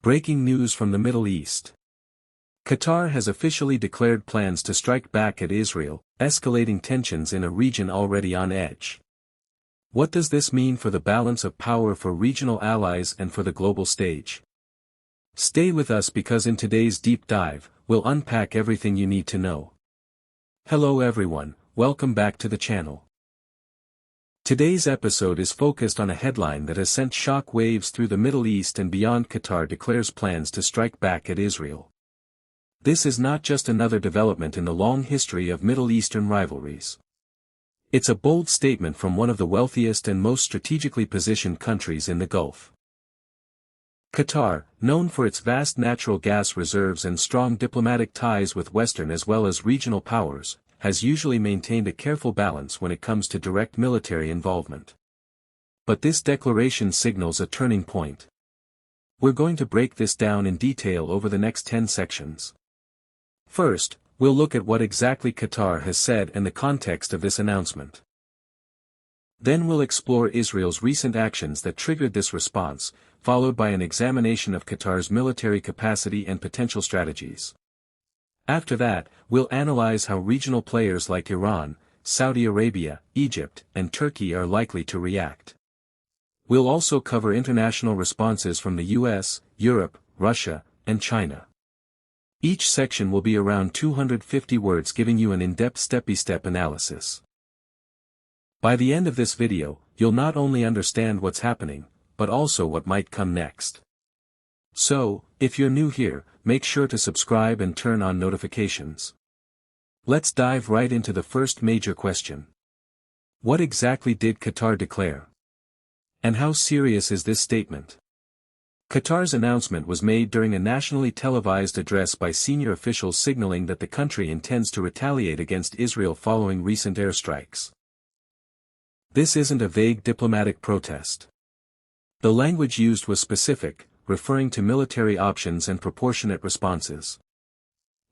Breaking news from the Middle East. Qatar has officially declared plans to strike back at Israel, escalating tensions in a region already on edge. What does this mean for the balance of power for regional allies and for the global stage? Stay with us because in today's deep dive, we'll unpack everything you need to know. Hello everyone, welcome back to the channel. Today's episode is focused on a headline that has sent shock waves through the Middle East and beyond. Qatar declares plans to strike back at Israel. This is not just another development in the long history of Middle Eastern rivalries. It's a bold statement from one of the wealthiest and most strategically positioned countries in the Gulf. Qatar, known for its vast natural gas reserves and strong diplomatic ties with Western as well as regional powers, has usually maintained a careful balance when it comes to direct military involvement. But this declaration signals a turning point. We're going to break this down in detail over the next 10 sections. First, we'll look at what exactly Qatar has said and the context of this announcement. Then we'll explore Israel's recent actions that triggered this response, followed by an examination of Qatar's military capacity and potential strategies. After that, we'll analyze how regional players like Iran, Saudi Arabia, Egypt, and Turkey are likely to react. We'll also cover international responses from the US, Europe, Russia, and China. Each section will be around 250 words, giving you an in-depth step-by-step analysis. By the end of this video, you'll not only understand what's happening, but also what might come next. So, if you're new here, make sure to subscribe and turn on notifications. Let's dive right into the first major question. What exactly did Qatar declare? And how serious is this statement? Qatar's announcement was made during a nationally televised address by senior officials signaling that the country intends to retaliate against Israel following recent airstrikes. This isn't a vague diplomatic protest. The language used was specific, referring to military options and proportionate responses.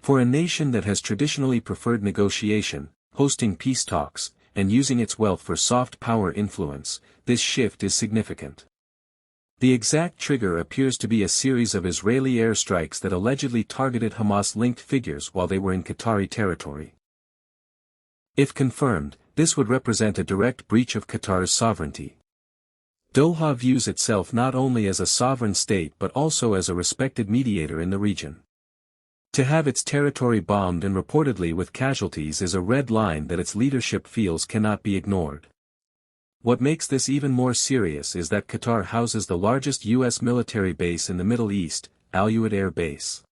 For a nation that has traditionally preferred negotiation, hosting peace talks, and using its wealth for soft power influence, this shift is significant. The exact trigger appears to be a series of Israeli airstrikes that allegedly targeted Hamas-linked figures while they were in Qatari territory. If confirmed, this would represent a direct breach of Qatar's sovereignty. Doha views itself not only as a sovereign state but also as a respected mediator in the region. To have its territory bombed and reportedly with casualties is a red line that its leadership feels cannot be ignored. What makes this even more serious is that Qatar houses the largest U.S. military base in the Middle East, Al Udeid Air Base.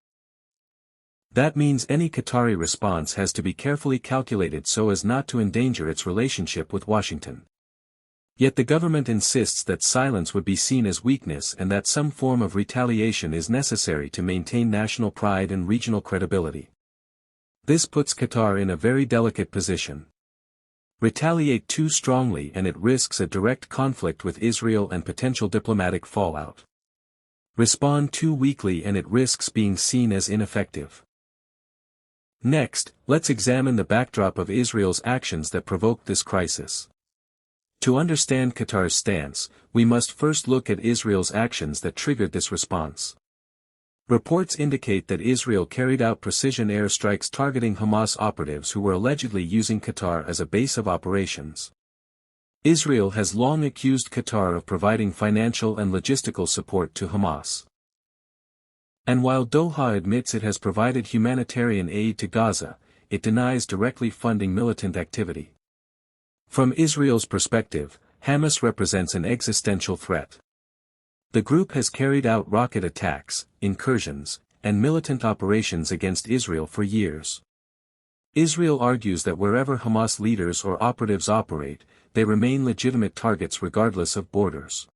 That means any Qatari response has to be carefully calculated so as not to endanger its relationship with Washington. Yet the government insists that silence would be seen as weakness and that some form of retaliation is necessary to maintain national pride and regional credibility. This puts Qatar in a very delicate position. Retaliate too strongly and it risks a direct conflict with Israel and potential diplomatic fallout. Respond too weakly and it risks being seen as ineffective. Next, let's examine the backdrop of Israel's actions that provoked this crisis. To understand Qatar's stance, we must first look at Israel's actions that triggered this response. Reports indicate that Israel carried out precision airstrikes targeting Hamas operatives who were allegedly using Qatar as a base of operations. Israel has long accused Qatar of providing financial and logistical support to Hamas. And while Doha admits it has provided humanitarian aid to Gaza, it denies directly funding militant activity. From Israel's perspective, Hamas represents an existential threat. The group has carried out rocket attacks, incursions, and militant operations against Israel for years. Israel argues that wherever Hamas leaders or operatives operate, they remain legitimate targets regardless of borders.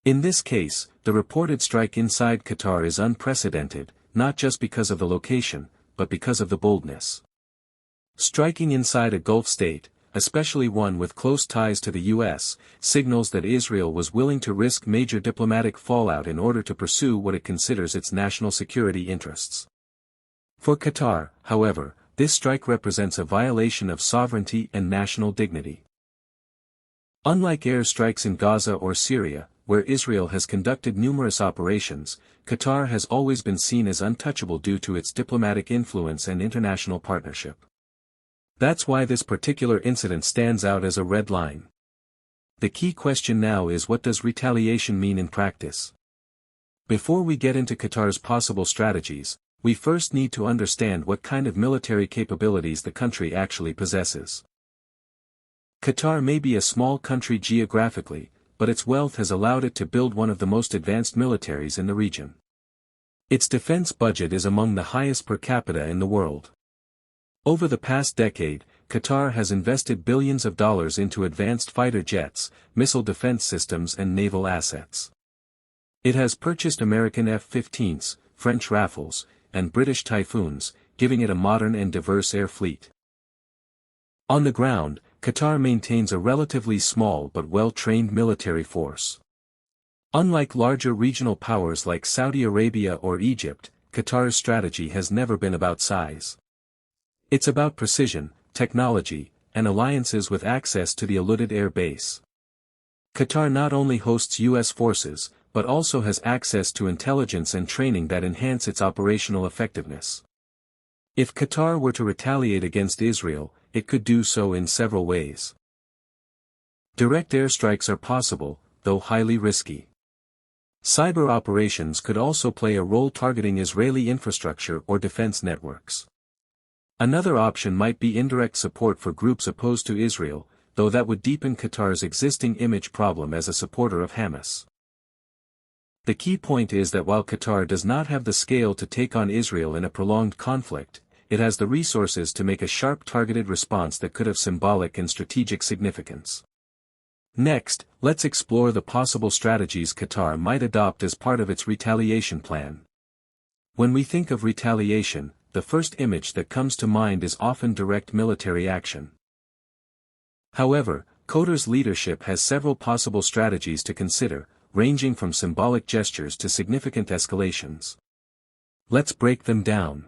In this case, the reported strike inside Qatar is unprecedented, not just because of the location, but because of the boldness. Striking inside a Gulf state, especially one with close ties to the U.S., signals that Israel was willing to risk major diplomatic fallout in order to pursue what it considers its national security interests. For Qatar, however, this strike represents a violation of sovereignty and national dignity. Unlike airstrikes in Gaza or Syria, where Israel has conducted numerous operations, Qatar has always been seen as untouchable due to its diplomatic influence and international partnership. That's why this particular incident stands out as a red line. The key question now is, what does retaliation mean in practice? Before we get into Qatar's possible strategies, we first need to understand what kind of military capabilities the country actually possesses. Qatar may be a small country geographically, but its wealth has allowed it to build one of the most advanced militaries in the region. Its defense budget is among the highest per capita in the world. Over the past decade, Qatar has invested billions of dollars into advanced fighter jets, missile defense systems and naval assets. It has purchased American F-15s, French Rafales, and British Typhoons, giving it a modern and diverse air fleet. On the ground, Qatar maintains a relatively small but well-trained military force. Unlike larger regional powers like Saudi Arabia or Egypt, Qatar's strategy has never been about size. It's about precision, technology, and alliances with access to the eluded air base. Qatar not only hosts U.S. forces, but also has access to intelligence and training that enhance its operational effectiveness. If Qatar were to retaliate against Israel, it could do so in several ways. Direct airstrikes are possible, though highly risky. Cyber operations could also play a role, targeting Israeli infrastructure or defense networks. Another option might be indirect support for groups opposed to Israel, though that would deepen Qatar's existing image problem as a supporter of Hamas. The key point is that while Qatar does not have the scale to take on Israel in a prolonged conflict, it has the resources to make a sharp targeted response that could have symbolic and strategic significance. Next, let's explore the possible strategies Qatar might adopt as part of its retaliation plan. When we think of retaliation, the first image that comes to mind is often direct military action. However, Qatar's leadership has several possible strategies to consider, ranging from symbolic gestures to significant escalations. Let's break them down.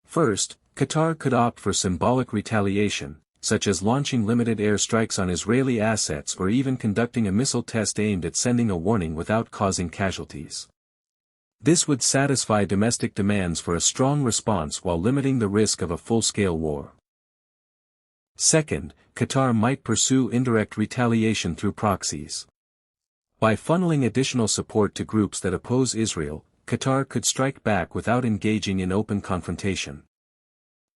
First, Qatar could opt for symbolic retaliation, such as launching limited air strikes on Israeli assets or even conducting a missile test aimed at sending a warning without causing casualties. This would satisfy domestic demands for a strong response while limiting the risk of a full-scale war. Second, Qatar might pursue indirect retaliation through proxies. By funneling additional support to groups that oppose Israel, Qatar could strike back without engaging in open confrontation.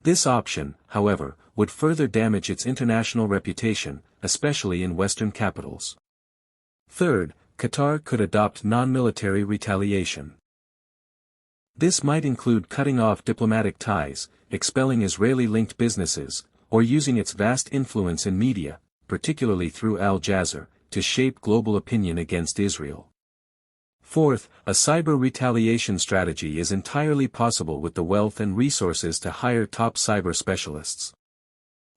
This option, however, would further damage its international reputation, especially in Western capitals. Third, Qatar could adopt non-military retaliation. This might include cutting off diplomatic ties, expelling Israeli-linked businesses, or using its vast influence in media, particularly through Al Jazeera, to shape global opinion against Israel. Fourth, a cyber retaliation strategy is entirely possible with the wealth and resources to hire top cyber specialists.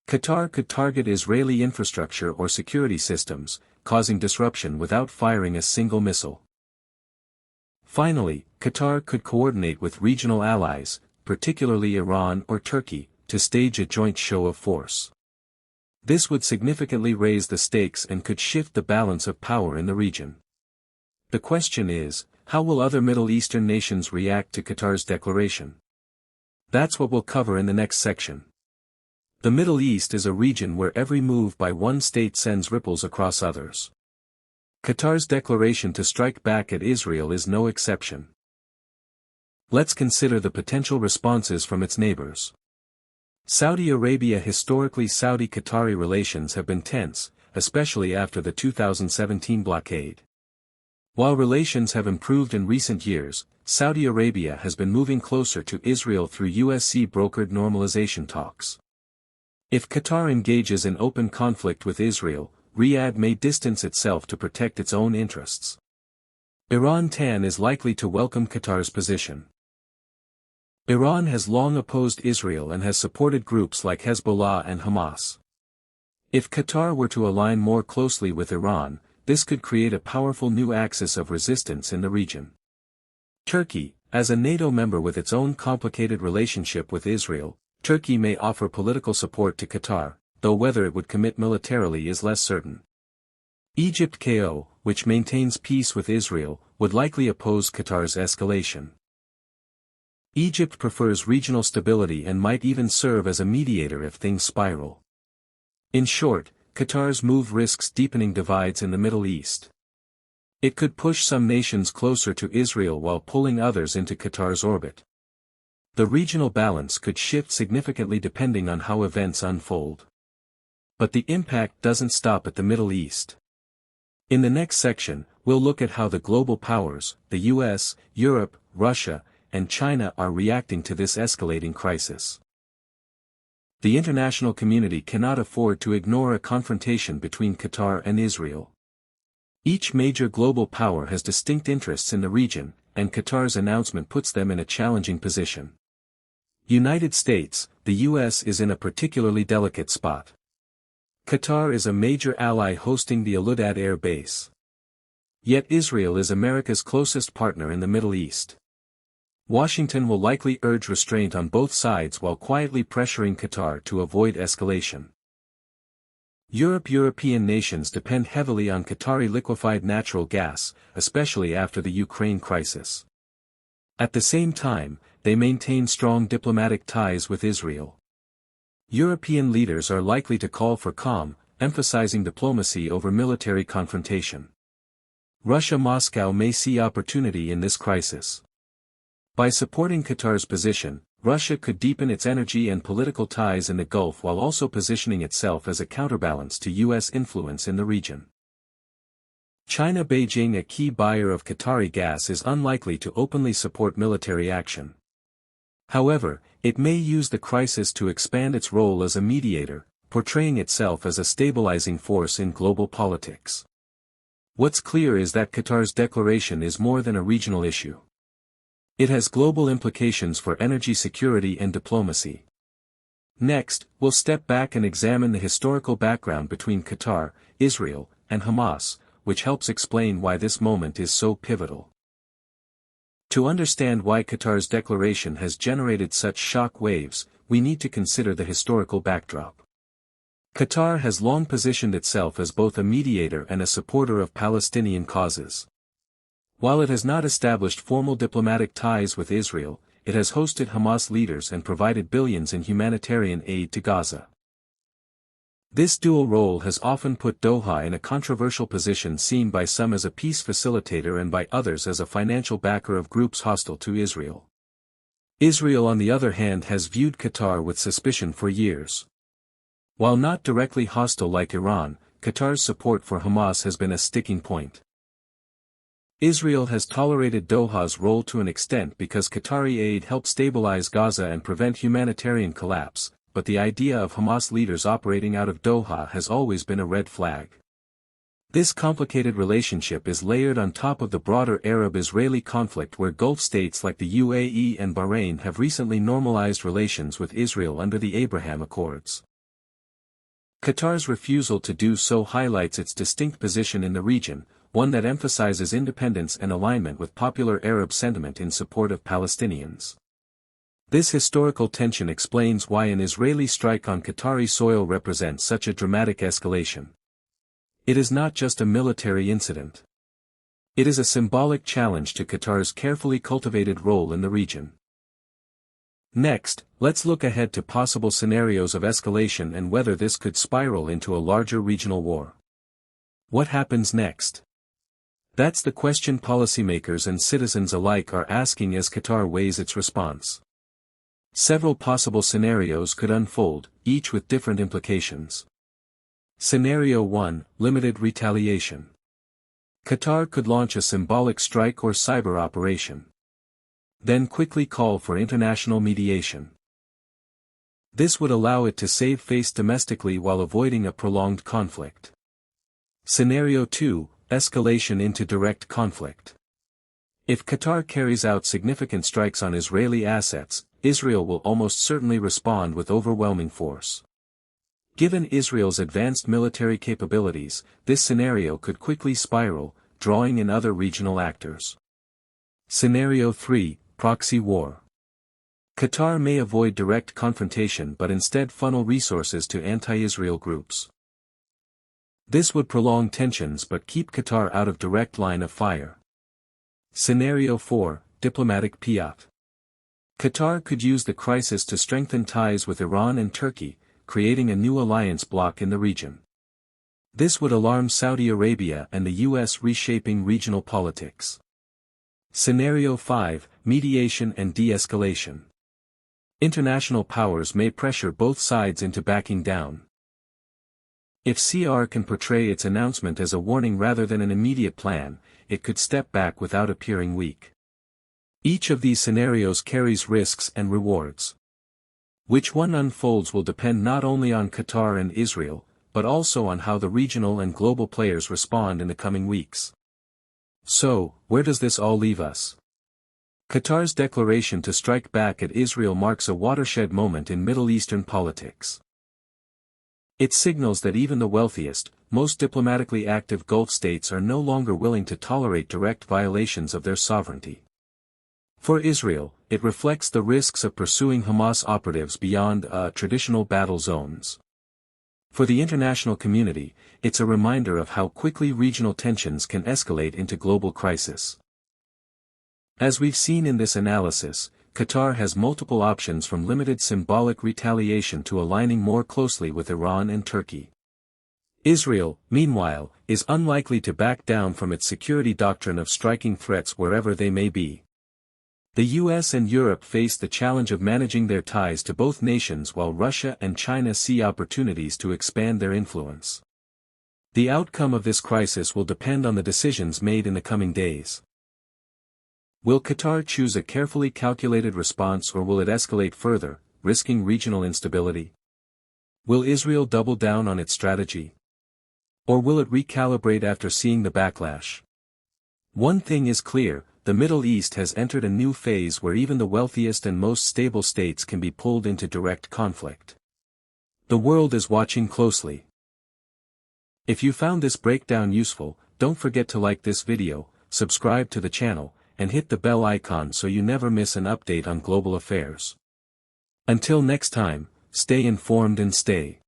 Qatar could target Israeli infrastructure or security systems, causing disruption without firing a single missile. Finally, Qatar could coordinate with regional allies, particularly Iran or Turkey, to stage a joint show of force. This would significantly raise the stakes and could shift the balance of power in the region. The question is, how will other Middle Eastern nations react to Qatar's declaration? That's what we'll cover in the next section. The Middle East is a region where every move by one state sends ripples across others. Qatar's declaration to strike back at Israel is no exception. Let's consider the potential responses from its neighbors. Saudi Arabia. Historically, Saudi-Qatari relations have been tense, especially after the 2017 blockade. While relations have improved in recent years, Saudi Arabia has been moving closer to Israel through USC-brokered normalization talks. If Qatar engages in open conflict with Israel, Riyadh may distance itself to protect its own interests. Iran is likely to welcome Qatar's position. Iran has long opposed Israel and has supported groups like Hezbollah and Hamas. If Qatar were to align more closely with Iran, this could create a powerful new axis of resistance in the region. Turkey, as a NATO member with its own complicated relationship with Israel, Turkey may offer political support to Qatar, though whether it would commit militarily is less certain. Egypt KO, which maintains peace with Israel, would likely oppose Qatar's escalation. Egypt prefers regional stability and might even serve as a mediator if things spiral. In short, Qatar's move risks deepening divides in the Middle East. It could push some nations closer to Israel while pulling others into Qatar's orbit. The regional balance could shift significantly depending on how events unfold. But the impact doesn't stop at the Middle East. In the next section, we'll look at how the global powers, the US, Europe, Russia, and China are reacting to this escalating crisis. The international community cannot afford to ignore a confrontation between Qatar and Israel. Each major global power has distinct interests in the region, and Qatar's announcement puts them in a challenging position. United States, the US is in a particularly delicate spot. Qatar is a major ally hosting the Al Udeid air base. Yet Israel is America's closest partner in the Middle East. Washington will likely urge restraint on both sides while quietly pressuring Qatar to avoid escalation. European nations depend heavily on Qatari liquefied natural gas, especially after the Ukraine crisis. At the same time, they maintain strong diplomatic ties with Israel. European leaders are likely to call for calm, emphasizing diplomacy over military confrontation. Russia-Moscow may see opportunity in this crisis. By supporting Qatar's position, Russia could deepen its energy and political ties in the Gulf while also positioning itself as a counterbalance to U.S. influence in the region. China, Beijing, a key buyer of Qatari gas, is unlikely to openly support military action. However, it may use the crisis to expand its role as a mediator, portraying itself as a stabilizing force in global politics. What's clear is that Qatar's declaration is more than a regional issue. It has global implications for energy security and diplomacy. Next, we'll step back and examine the historical background between Qatar, Israel, and Hamas, which helps explain why this moment is so pivotal. To understand why Qatar's declaration has generated such shock waves, we need to consider the historical backdrop. Qatar has long positioned itself as both a mediator and a supporter of Palestinian causes. While it has not established formal diplomatic ties with Israel, it has hosted Hamas leaders and provided billions in humanitarian aid to Gaza. This dual role has often put Doha in a controversial position, seen by some as a peace facilitator and by others as a financial backer of groups hostile to Israel. Israel, on the other hand, has viewed Qatar with suspicion for years. While not directly hostile like Iran, Qatar's support for Hamas has been a sticking point. Israel has tolerated Doha's role to an extent because Qatari aid helped stabilize Gaza and prevent humanitarian collapse, but the idea of Hamas leaders operating out of Doha has always been a red flag. This complicated relationship is layered on top of the broader Arab-Israeli conflict, where Gulf states like the UAE and Bahrain have recently normalized relations with Israel under the Abraham Accords. Qatar's refusal to do so highlights its distinct position in the region, one that emphasizes independence and alignment with popular Arab sentiment in support of Palestinians. This historical tension explains why an Israeli strike on Qatari soil represents such a dramatic escalation. It is not just a military incident. It is a symbolic challenge to Qatar's carefully cultivated role in the region. Next, let's look ahead to possible scenarios of escalation and whether this could spiral into a larger regional war. What happens next? That's the question policymakers and citizens alike are asking as Qatar weighs its response. Several possible scenarios could unfold, each with different implications. Scenario 1: Limited retaliation. Qatar could launch a symbolic strike or cyber operation. Then quickly call for international mediation. This would allow it to save face domestically while avoiding a prolonged conflict. Scenario 2: Escalation into direct conflict. If Qatar carries out significant strikes on Israeli assets, Israel will almost certainly respond with overwhelming force. Given Israel's advanced military capabilities, this scenario could quickly spiral, drawing in other regional actors. Scenario 3: Proxy war. Qatar may avoid direct confrontation but instead funnel resources to anti-Israel groups. This would prolong tensions but keep Qatar out of direct line of fire. Scenario 4, Diplomatic Piat. Qatar could use the crisis to strengthen ties with Iran and Turkey, creating a new alliance bloc in the region. This would alarm Saudi Arabia and the US, reshaping regional politics. Scenario 5, Mediation and de-escalation. International powers may pressure both sides into backing down. If CR can portray its announcement as a warning rather than an immediate plan, it could step back without appearing weak. Each of these scenarios carries risks and rewards. Which one unfolds will depend not only on Qatar and Israel, but also on how the regional and global players respond in the coming weeks. So, where does this all leave us? Qatar's declaration to strike back at Israel marks a watershed moment in Middle Eastern politics. It signals that even the wealthiest, most diplomatically active Gulf states are no longer willing to tolerate direct violations of their sovereignty. For Israel, it reflects the risks of pursuing Hamas operatives beyond traditional battle zones. For the international community, it's a reminder of how quickly regional tensions can escalate into global crisis. As we've seen in this analysis, Qatar has multiple options from limited symbolic retaliation to aligning more closely with Iran and Turkey. Israel, meanwhile, is unlikely to back down from its security doctrine of striking threats wherever they may be. The US and Europe face the challenge of managing their ties to both nations while Russia and China see opportunities to expand their influence. The outcome of this crisis will depend on the decisions made in the coming days. Will Qatar choose a carefully calculated response, or will it escalate further, risking regional instability? Will Israel double down on its strategy? Or will it recalibrate after seeing the backlash? One thing is clear: the Middle East has entered a new phase where even the wealthiest and most stable states can be pulled into direct conflict. The world is watching closely. If you found this breakdown useful, don't forget to like this video, subscribe to the channel, and hit the bell icon so you never miss an update on global affairs. Until next time, stay informed and stay